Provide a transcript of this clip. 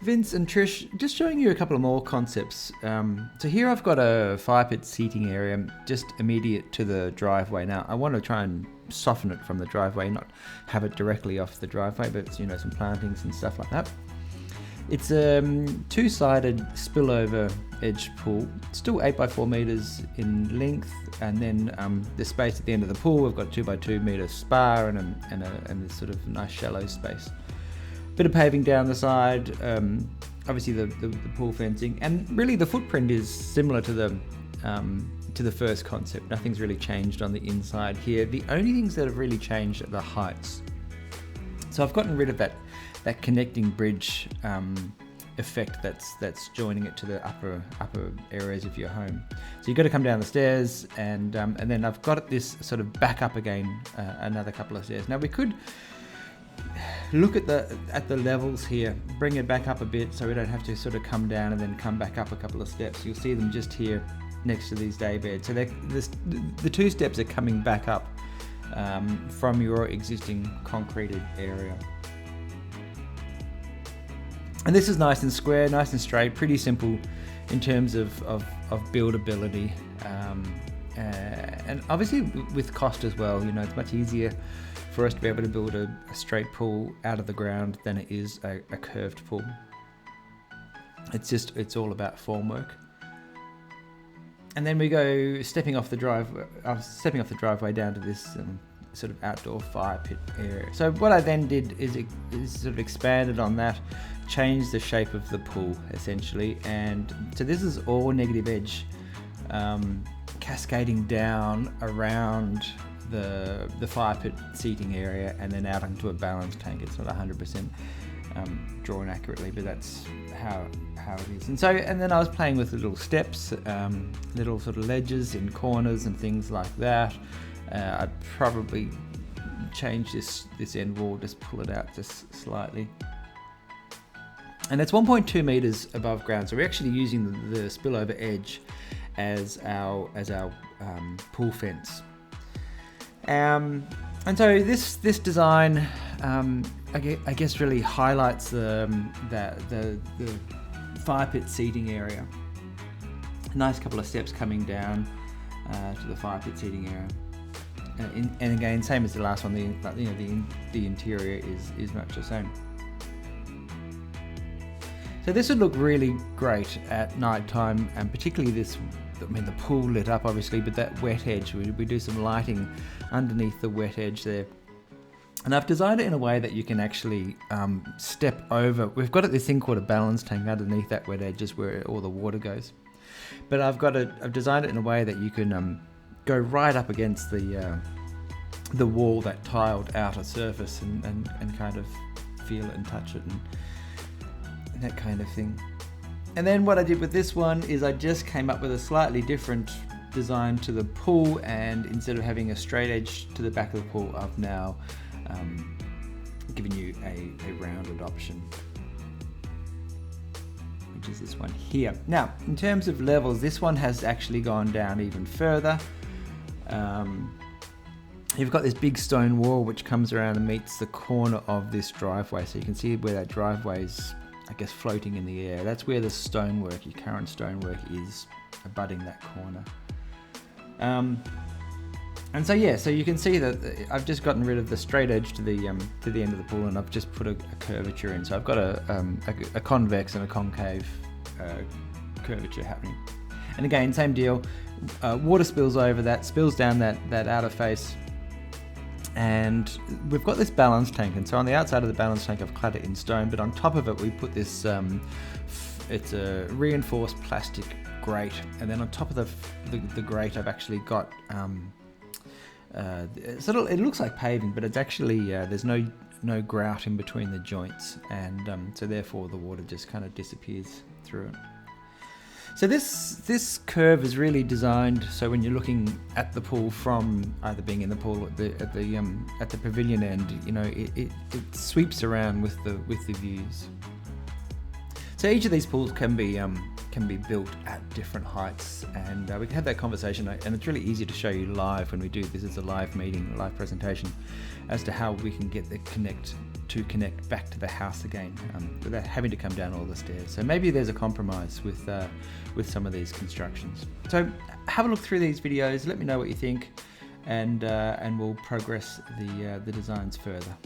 Vince and Trish, just showing you a couple of more concepts. So here I've got a fire pit seating area just immediate to the driveway. Now I want to try and soften it from the driveway, not have it directly off the driveway, but some plantings and stuff like that. It's a two-sided spillover edge pool, still 8x4 meters in length, and then the space at the end of the pool, we've got 2x2 meter spa and this sort of nice shallow space. Bit of paving down the side, obviously the pool fencing, and really the footprint is similar to the first concept. Nothing's really changed on the inside here. The only things that have really changed are the heights. So I've gotten rid of that connecting bridge effect that's joining it to the upper areas of your home. So you've got to come down the stairs, and then I've got this sort of back up again, another couple of stairs. Now we could look at the levels here, bring it back up a bit so we don't have to sort of come down and then come back up a couple of steps. You'll see them just here next to these day beds. So the two steps are coming back up from your existing concreted area. And this is nice and square, nice and straight, pretty simple in terms of buildability. And obviously with cost as well, it's much easier for us to be able to build a straight pool out of the ground than it is a curved pool. It's all about formwork. And then we go stepping off the driveway down to this sort of outdoor fire pit area. So what I then did is sort of expanded on that, changed the shape of the pool essentially, and so this is all negative edge, cascading down around the fire pit seating area and then out into a balance tank. It's not 100% drawn accurately, but that's how it is. And then I was playing with little steps, little sort of ledges in corners and things like that. I'd probably change this end wall, just pull it out just slightly. And it's 1.2 meters above ground, so we're actually using the spillover edge as our pool fence. And so this design, I guess, really highlights the fire pit seating area. Nice couple of steps coming down to the fire pit seating area. And again, same as the last one, the interior is much the same. So this would look really great at night time, and particularly the pool lit up obviously, but that wet edge, we do some lighting underneath the wet edge there. And I've designed it in a way that you can actually step over. We've got this thing called a balance tank underneath that wet edge, is where all the water goes. But I've designed it in a way that you can go right up against the wall, that tiled outer surface, and kind of feel it and touch it and that kind of thing. And then what I did with this one is I just came up with a slightly different design to the pool, and instead of having a straight edge to the back of the pool, I've now given you a rounded option, which is this one here. Now, in terms of levels, this one has actually gone down even further. You've got this big stone wall which comes around and meets the corner of this driveway, so you can see where that driveway's, I guess, floating in the air. That's where the stonework, your current stonework, is abutting that corner. And so you can see that I've just gotten rid of the straight edge to the end of the pool, and I've just put a curvature in. So I've got a convex and a concave curvature happening. And again, same deal. Water spills over that, spills down that outer face. And we've got this balance tank, and so on the outside of the balance tank I've clad it in stone, but on top of it we put this it's a reinforced plastic grate, and then on top of the grate I've actually got it looks like paving, but it's actually there's no grout in between the joints, and so therefore the water just kind of disappears through it. So this curve is really designed so when you're looking at the pool from either being in the pool at the pavilion end, it sweeps around with the views. So each of these pools can be built at different heights, and we can have that conversation. And it's really easy to show you live when we do this as a live meeting, a live presentation, as to how we can connect to connect back to the house again without having to come down all the stairs. So maybe there's a compromise with some of these constructions. So have a look through these videos, let me know what you think, and we'll progress the designs further.